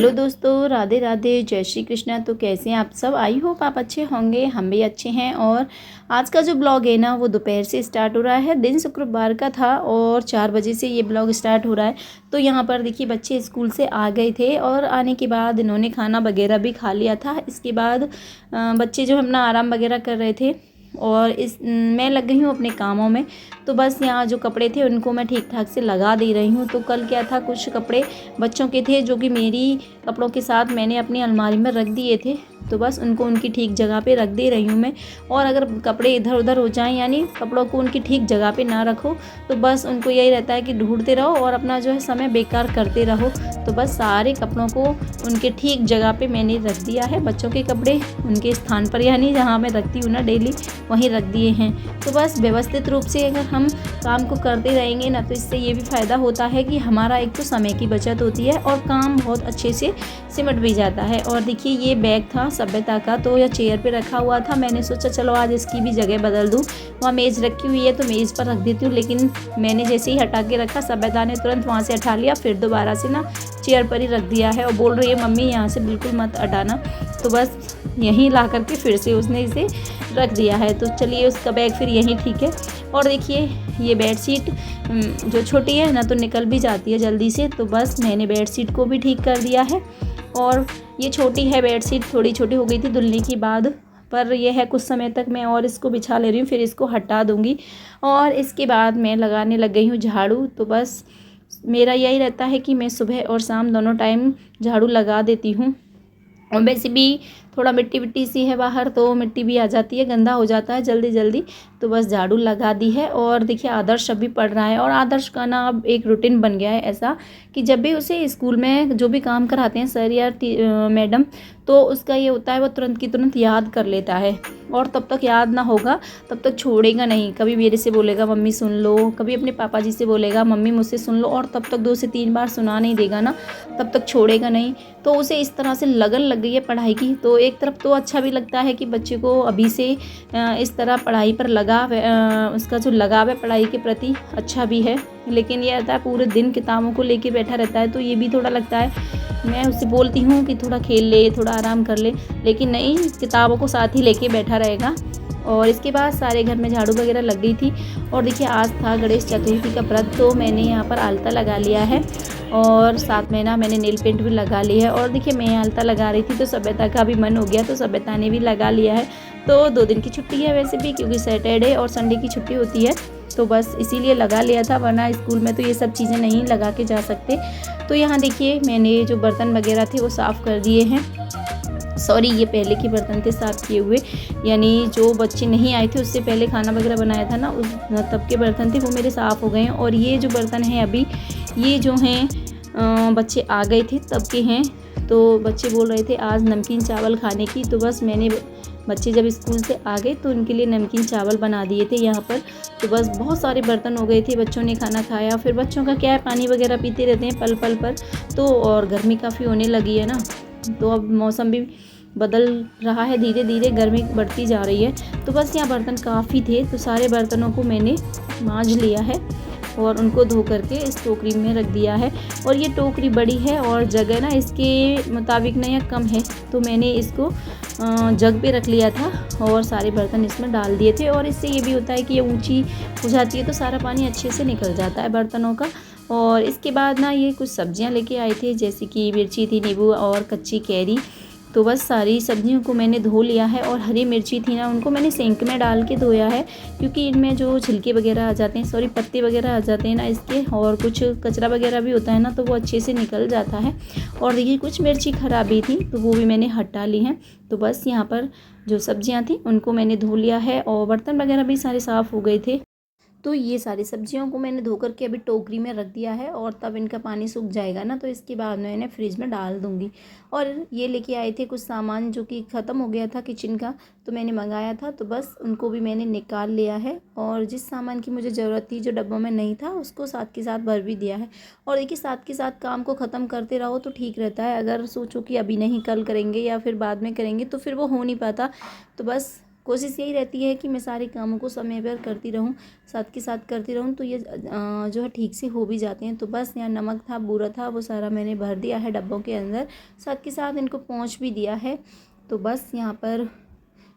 Hello दोस्तों, राधे राधे, जय श्री कृष्णा। तो कैसे हैं आप सब? आई होप आप अच्छे होंगे, हम भी अच्छे हैं। और आज का जो ब्लॉग है ना, वो दोपहर से स्टार्ट हो रहा है। दिन शुक्रवार का था और 4 बजे से ये ब्लॉग स्टार्ट हो रहा है। तो यहाँ पर देखिए, बच्चे स्कूल से आ गए थे और आने के बाद इन्होंने खाना वगैरह भी खा लिया था। इसके बाद बच्चे जो अपना आराम वगैरह कर रहे थे और मैं लग गई हूँ अपने कामों में। तो बस यहाँ जो कपड़े थे उनको मैं ठीक ठाक से लगा दे रही हूँ। तो कल क्या था, कुछ कपड़े बच्चों के थे जो कि मेरी कपड़ों के साथ मैंने अपनी अलमारी में रख दिए थे। तो बस उनको उनकी ठीक जगह पे रख दे रही हूँ मैं। और अगर कपड़े इधर उधर हो जाएं, यानी कपड़ों को उनकी ठीक जगह पे ना रखो, तो बस उनको यही रहता है कि ढूंढते रहो और अपना जो है समय बेकार करते रहो। तो बस सारे कपड़ों को उनके ठीक जगह पे मैंने रख दिया है। बच्चों के कपड़े उनके स्थान पर, यानी जहाँ मैं रखती हूँ ना डेली, वहीं रख दिए हैं। तो बस व्यवस्थित रूप से अगर हम काम को करते रहेंगे ना, तो इससे ये भी फ़ायदा होता है कि हमारा एक तो समय की बचत होती है और काम बहुत अच्छे से सिमट भी जाता है। और देखिए, ये बैग था सभ्यता का, तो यह चेयर पे रखा हुआ था। मैंने सोचा चलो आज इसकी भी जगह बदल दूँ। वहाँ मेज़ रखी हुई है तो मेज़ पर रख देती हूँ, लेकिन मैंने जैसे ही हटा के रखा, सभ्यता ने तुरंत वहाँ से हटा लिया, फिर दोबारा से ना चेयर पर ही रख दिया है और बोल रही है मम्मी यहाँ से बिल्कुल मत हटाना। तो बस यहीं ला करके फिर से उसने इसे रख दिया है। तो चलिए, उसका बैग फिर यहीं ठीक है। और देखिए, ये बेडशीट जो छोटी है ना, तो निकल भी जाती है जल्दी से। तो बस मैंने बेडशीट को भी ठीक कर दिया है। और ये छोटी है बेडशीट, थोड़ी छोटी हो गई थी धुलने के बाद, पर यह है कुछ समय तक मैं और इसको बिछा ले रही हूँ, फिर इसको हटा दूँगी। और इसके बाद मैं लगाने लग गई हूँ झाड़ू। तो बस मेरा यही रहता है कि मैं सुबह और शाम दोनों टाइम झाड़ू लगा देती हूँ। और वैसे भी थोड़ा मिट्टी विट्टी सी है बाहर, तो मिट्टी भी आ जाती है, गंदा हो जाता है जल्दी जल्दी। तो बस झाड़ू लगा दी है। और देखिए, आदर्श अभी पढ़ रहा है और आदर्श का ना अब एक रूटीन बन गया है ऐसा कि जब भी उसे स्कूल में जो भी काम कराते हैं सर या मैडम, तो उसका ये होता है वो तुरंत की तुरंत याद कर लेता है। और तब तक याद ना होगा तब तक छोड़ेगा नहीं। कभी मेरे से बोलेगा मम्मी सुन लो, कभी अपने पापा जी से बोलेगा मम्मी मुझसे सुन लो, और तब तक 2 से 3 बार सुना नहीं देगा ना, तब तक छोड़ेगा नहीं। तो उसे इस तरह से लगन लग गई है पढ़ाई की। तो एक तरफ तो अच्छा भी लगता है कि बच्चे को अभी से इस तरह पढ़ाई पर उसका जो लगाव है पढ़ाई के प्रति अच्छा भी है। लेकिन ये रहता है पूरे दिन किताबों को लेके बैठा रहता है, तो ये भी थोड़ा लगता है। मैं उससे बोलती हूँ कि थोड़ा खेल ले, थोड़ा आराम कर ले, लेकिन नहीं, किताबों को साथ ही लेके बैठा रहेगा। और इसके बाद सारे घर में झाड़ू वगैरह लग गई थी। और देखिए, आज था गणेश चतुर्थी का व्रत, तो मैंने यहाँ पर आलता लगा लिया है और साथ में ना मैंने नेल पेंट भी लगा लिया है। और देखिए, मैं आलता लगा रही थी तो सभ्यता का भी मन हो गया, तो सभ्यता ने भी लगा लिया है। तो 2 दिन की छुट्टी है वैसे भी, क्योंकि सैटरडे और संडे की छुट्टी होती है, तो बस इसीलिए लगा लिया था, वरना स्कूल में तो ये सब चीज़ें नहीं लगा के जा सकते। तो यहाँ देखिए, मैंने जो बर्तन वगैरह थे वो साफ़ कर दिए हैं। सॉरी, ये पहले के बर्तन थे साफ़ किए हुए, यानी जो बच्चे नहीं आए थे उससे पहले खाना वगैरह बनाया था ना, उस तब के बर्तन थे, वो मेरे साफ़ हो गए हैं। और ये जो बर्तन हैं अभी, ये जो हैं बच्चे आ गए थे तब के हैं। तो बच्चे बोल रहे थे आज नमकीन चावल खाने की, तो बस मैंने बच्चे जब स्कूल से आ गए तो उनके लिए नमकीन चावल बना दिए थे यहाँ पर। तो बस बहुत सारे बर्तन हो गए थे, बच्चों ने खाना खाया। फिर बच्चों का क्या है, पानी वगैरह पीते रहते हैं पल पल पर, तो और गर्मी काफ़ी होने लगी है ना, तो अब मौसम भी बदल रहा है, धीरे धीरे गर्मी बढ़ती जा रही है। तो बस यहाँ बर्तन काफ़ी थे, तो सारे बर्तनों को मैंने मांज लिया है और उनको धो करके इस टोकरी में रख दिया है। और ये टोकरी बड़ी है और जगह ना इसके मुताबिक ना यह कम है, तो मैंने इसको जग पे रख लिया था और सारे बर्तन इसमें डाल दिए थे। और इससे ये भी होता है कि ये ऊंची हो जाती है तो सारा पानी अच्छे से निकल जाता है बर्तनों का। और इसके बाद ना ये कुछ सब्जियां लेके आए थे, जैसे कि मिर्ची थी, नींबू और कच्ची कैरी। तो बस सारी सब्जियों को मैंने धो लिया है। और हरी मिर्ची थी ना, उनको मैंने सिंक में डाल के धोया है, क्योंकि इनमें जो छिलके वगैरह आ जाते हैं, सॉरी पत्ते वगैरह आ जाते हैं ना इसके, और कुछ कचरा वगैरह भी होता है ना, तो वो अच्छे से निकल जाता है। और देखिए, कुछ मिर्ची ख़राब भी थी तो वो भी मैंने हटा ली हैं। तो बस यहाँ पर जो सब्जियाँ थी उनको मैंने धो लिया है और बर्तन वगैरह भी सारे साफ़ हो गए थे। तो ये सारी सब्जियों को मैंने धो करके अभी टोकरी में रख दिया है, और तब इनका पानी सूख जाएगा ना, तो इसके बाद मैं इन्हें फ्रिज में डाल दूँगी। और ये लेके आए थे कुछ सामान जो कि ख़त्म हो गया था किचन का, तो मैंने मंगाया था, तो बस उनको भी मैंने निकाल लिया है। और जिस सामान की मुझे ज़रूरत थी, जो डब्बों में नहीं था, उसको साथ के साथ भर भी दिया है। और देखिए, साथ के साथ काम को ख़त्म करते रहो तो ठीक रहता है। अगर सोचो कि अभी नहीं कल करेंगे या फिर बाद में करेंगे, तो फिर वो हो नहीं पाता। तो बस कोशिश यही रहती है कि मैं सारे कामों को समय पर करती रहूं, साथ के साथ करती रहूं, तो ये जो है ठीक से हो भी जाते हैं। तो बस यहाँ नमक था, बूरा था, वो सारा मैंने भर दिया है डब्बों के अंदर, साथ के साथ इनको पोंछ भी दिया है। तो बस यहाँ पर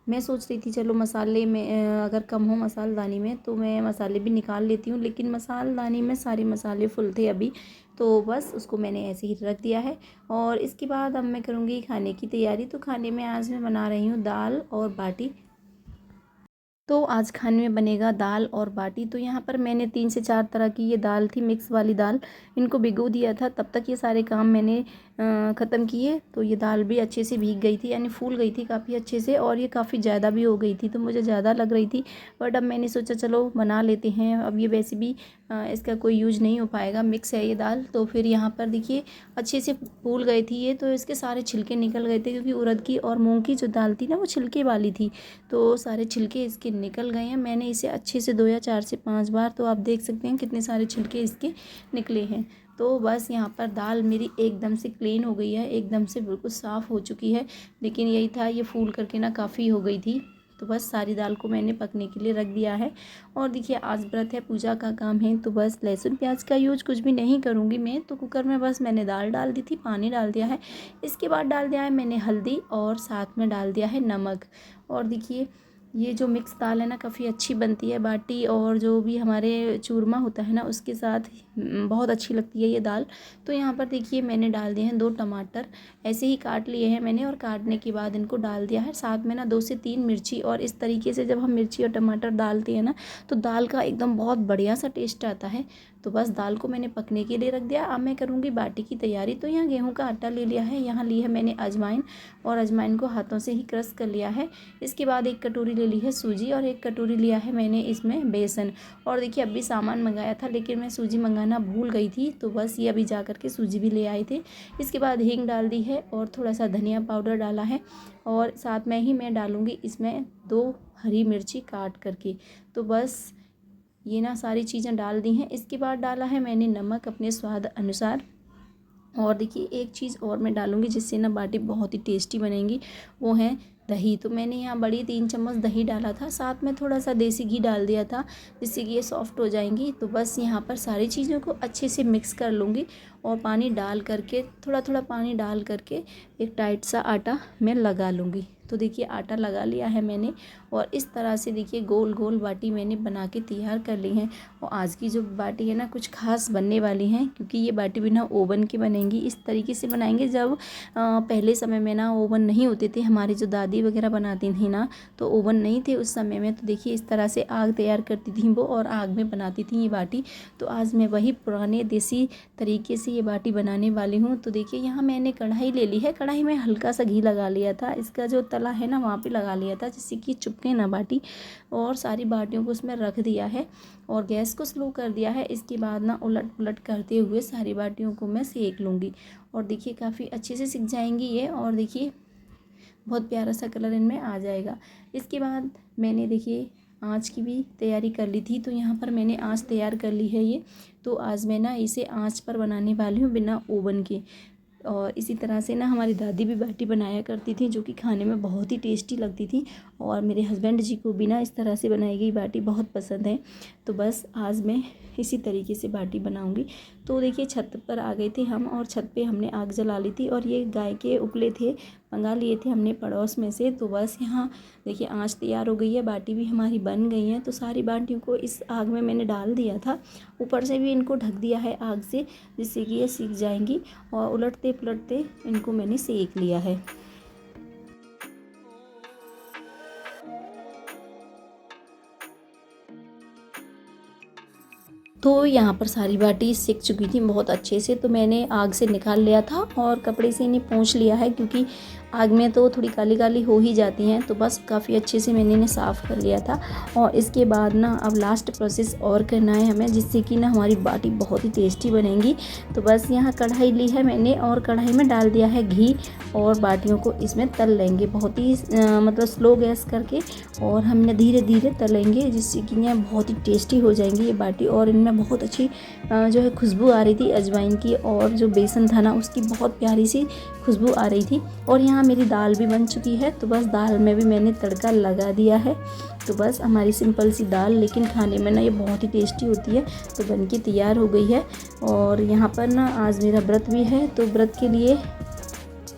मैं सोच रही थी चलो मसाले में अगर कम हो मसालदानी में तो मैं मसाले भी निकाल लेती हूँ, लेकिन मसालदानी में सारे मसाले फुल थे अभी, तो बस उसको मैंने ऐसे ही रख दिया है। और इसके बाद अब मैं करूँगी खाने की तैयारी। तो खाने में आज मैं बना रही हूँ दाल और बाटी। तो आज खाने में बनेगा दाल और बाटी। तो यहाँ पर मैंने 3 से 4 तरह की ये दाल थी, मिक्स वाली दाल, इनको भिगो दिया था। तब तक ये सारे काम मैंने ख़त्म किए। तो ये दाल भी अच्छे से भीग गई थी, यानी फूल गई थी काफ़ी अच्छे से, और ये काफ़ी ज़्यादा भी हो गई थी, तो मुझे ज़्यादा लग रही थी। बट अब मैंने सोचा चलो बना लेते हैं, अब ये वैसे भी इसका कोई यूज नहीं हो पाएगा, मिक्स है ये दाल। तो फिर यहाँ पर देखिए अच्छे से फूल गई थी ये, तो इसके सारे छिलके निकल गए थे, क्योंकि उड़द की और मूंग की जो दाल थी ना वो छिलके वाली थी, तो सारे छिलके इसके निकल गए हैं। मैंने इसे अच्छे से धोया 4 से 5 बार, तो आप देख सकते हैं कितने सारे छिलके इसके निकले हैं। तो बस यहाँ पर दाल मेरी एकदम से क्लीन हो गई है, एकदम से बिल्कुल साफ़ हो चुकी है। लेकिन यही था, ये फूल करके ना काफ़ी हो गई थी। तो बस सारी दाल को मैंने पकने के लिए रख दिया है। और देखिए आज व्रत है, पूजा का काम है, तो बस लहसुन प्याज का यूज कुछ भी नहीं करूँगी मैं। तो कुकर में बस मैंने दाल डाल दी थी, पानी डाल दिया है, इसके बाद डाल दिया है मैंने हल्दी, और साथ में डाल दिया है नमक। और देखिए ये जो मिक्स दाल है ना काफ़ी अच्छी बनती है, बाटी और जो भी हमारे चूरमा होता है ना उसके साथ बहुत अच्छी लगती है ये दाल। तो यहाँ पर देखिए मैंने डाल दिए हैं 2 टमाटर, ऐसे ही काट लिए हैं मैंने, और काटने के बाद इनको डाल दिया है। साथ में ना 2 से 3 मिर्ची, और इस तरीके से जब हम मिर्ची और टमाटर डालते हैं ना तो दाल का एकदम बहुत बढ़िया सा टेस्ट आता है। तो बस दाल को मैंने पकने के लिए रख दिया। अब मैं करूँगी बाटी की तैयारी। तो यहाँ गेहूँ का आटा ले लिया है, यहाँ ली है मैंने अजवाइन, और अजवाइन को हाथों से ही क्रश कर लिया है। इसके बाद 1 कटोरी ले ली है सूजी, और 1 कटोरी लिया है मैंने इसमें बेसन। और देखिए अभी सामान मंगाया था, लेकिन मैं सूजी मंगाना भूल गई थी, तो बस ये अभी जा कर के सूजी भी ले आए थे। इसके बाद हींग डाल दी है, और थोड़ा सा धनिया पाउडर डाला है, और साथ में ही मैं डालूँगी इसमें 2 हरी मिर्ची काट करके। तो बस ये ना सारी चीज़ें डाल दी हैं। इसके बाद डाला है मैंने नमक अपने स्वाद अनुसार। और देखिए एक चीज़ और मैं डालूँगी जिससे ना बाटी बहुत ही टेस्टी बनेगी, वो है दही। तो मैंने यहाँ बड़ी 3 चम्मच दही डाला था, साथ में थोड़ा सा देसी घी डाल दिया था, जिससे कि ये सॉफ्ट हो जाएंगी। तो बस यहाँ पर सारी चीज़ों को अच्छे से मिक्स कर लूँगी, और पानी डाल करके, थोड़ा थोड़ा पानी डाल करके एक टाइट सा आटा मैं लगा लूँगी। तो देखिए आटा लगा लिया है मैंने, और इस तरह से देखिए गोल गोल बाटी मैंने बना के तैयार कर ली हैं। और आज की जो बाटी है ना कुछ खास बनने वाली हैं, क्योंकि ये बाटी बिना ओवन के बनेंगी। इस तरीके से बनाएंगे, जब पहले समय में ना ओवन नहीं होते थे, हमारी जो दादी वगैरह बनाती थी ना, तो ओवन नहीं थे उस समय में, तो देखिए इस तरह से आग तैयार करती थी वो, और आग में बनाती थी ये बाटी। तो आज मैं वही पुराने देसी तरीके से ये बाटी बनाने वाली हूँ। तो देखिए यहाँ मैंने कढ़ाई ले ली है, कढ़ाई में हल्का सा घी लगा लिया था, इसका जो तला है ना वहाँ पे लगा लिया था, जिससे कि चिपके ना बाटी। और सारी बाटियों को उसमें रख दिया है, और गैस को स्लो कर दिया है। इसके बाद ना उलट पुलट करते हुए सारी बाटियों को मैं सेक लूँगी, और देखिए काफ़ी अच्छे से सिक जाएंगी ये, और देखिए बहुत प्यारा सा कलर इनमें आ जाएगा। इसके बाद मैंने देखिए आँच की भी तैयारी कर ली थी, तो यहाँ पर मैंने आँच तैयार कर ली है ये। तो आज मैं ना इसे आँच पर बनाने वाली हूँ, बिना ओवन के। और इसी तरह से ना हमारी दादी भी बाटी बनाया करती थी, जो कि खाने में बहुत ही टेस्टी लगती थी, और मेरे हस्बैंड जी को भी ना इस तरह से बनाई गई बाटी बहुत पसंद है। तो बस आज मैं इसी तरीके से बाटी बनाऊंगी। तो देखिए छत पर आ गए थे हम, और छत पे हमने आग जला ली थी, और ये गाय के उपले थे, मंगा लिए थे हमने पड़ोस में से। तो बस यहाँ देखिए आँच तैयार हो गई है, बाटी भी हमारी बन गई है। तो सारी बाटियों को इस आग में मैंने डाल दिया था, ऊपर से भी इनको ढक दिया है आग से, जिससे कि ये सीख जाएंगी, और उलटते पुलटते इनको मैंने सेक लिया है। तो यहाँ पर सारी बाटी सिक चुकी थी बहुत अच्छे से, तो मैंने आग से निकाल लिया था, और कपड़े से इन्हें पोंछ लिया है, क्योंकि आग में तो थोड़ी काली काली हो ही जाती हैं। तो बस काफ़ी अच्छे से मैंने इन्हें साफ़ कर लिया था। और इसके बाद ना अब लास्ट प्रोसेस और करना है हमें, जिससे कि ना हमारी बाटी बहुत ही टेस्टी बनेंगी। तो बस यहाँ कढ़ाई ली है मैंने, और कढ़ाई में डाल दिया है घी, और बाटियों को इसमें तल लेंगे बहुत ही मतलब स्लो गैस करके, और हमने धीरे धीरे तलेंगे, जिससे कि ये बहुत ही टेस्टी हो जाएंगी ये बाटी। और इनमें बहुत अच्छी जो है खुशबू आ रही थी अजवाइन की, और जो बेसन था ना उसकी बहुत प्यारी सी खुशबू आ रही थी। और यहाँ मेरी दाल भी बन चुकी है, तो बस दाल में भी मैंने तड़का लगा दिया है। तो बस हमारी सिंपल सी दाल, लेकिन खाने में ना ये बहुत ही टेस्टी होती है। तो बन के तैयार हो गई है। और यहाँ पर ना आज मेरा व्रत भी है, तो व्रत के लिए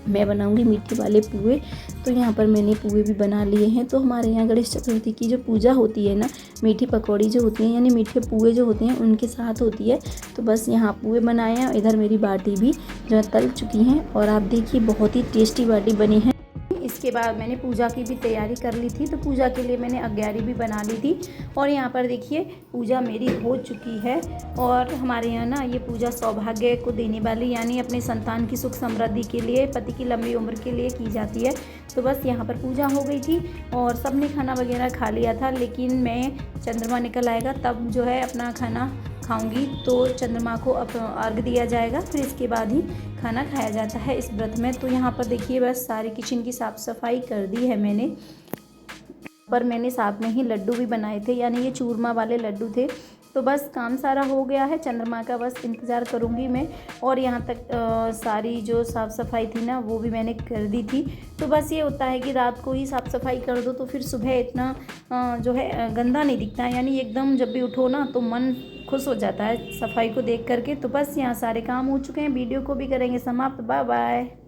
मैं बनाऊंगी मीठे वाले पुए। तो यहाँ पर मैंने पुए भी बना लिए हैं। तो हमारे यहाँ गणेश चतुर्थी की जो पूजा होती है ना, मीठी पकौड़ी जो होती हैं यानी मीठे पुए जो होते हैं उनके साथ होती है। तो बस यहाँ पुए बनाए हैं, इधर मेरी बाटी भी जो है तल चुकी हैं और आप देखिए बहुत ही टेस्टी बाटी बनी है। इसके बाद मैंने पूजा की भी तैयारी कर ली थी, तो पूजा के लिए मैंने अग्यारी भी बना ली थी। और यहाँ पर देखिए पूजा मेरी हो चुकी है। और हमारे यहाँ ना ये पूजा सौभाग्य को देने वाली यानी अपने संतान की सुख समृद्धि के लिए, पति की लंबी उम्र के लिए की जाती है। तो बस यहाँ पर पूजा हो गई थी और सब ने खाना वगैरह खा लिया था, लेकिन मैं चंद्रमा निकल आएगा तब जो है अपना खाना खाऊंगी। तो चंद्रमा को अर्घ दिया जाएगा, फिर इसके बाद ही खाना खाया जाता है इस व्रत में। तो यहाँ पर देखिए बस सारी किचन की साफ़ सफाई कर दी है मैंने। पर मैंने साथ में ही लड्डू भी बनाए थे, यानी ये चूरमा वाले लड्डू थे। तो बस काम सारा हो गया है, चंद्रमा का बस इंतज़ार करूँगी मैं। और यहाँ तक सारी जो साफ़ सफाई थी ना वो भी मैंने कर दी थी। तो बस ये होता है कि रात को ही साफ़ सफाई कर दो तो फिर सुबह इतना जो है गंदा नहीं दिखता है, यानी एकदम जब भी उठो ना तो मन खुश हो जाता है सफाई को देख करके। तो बस यहाँ सारे काम हो चुके हैं, वीडियो को भी करेंगे समाप्त। Bye bye.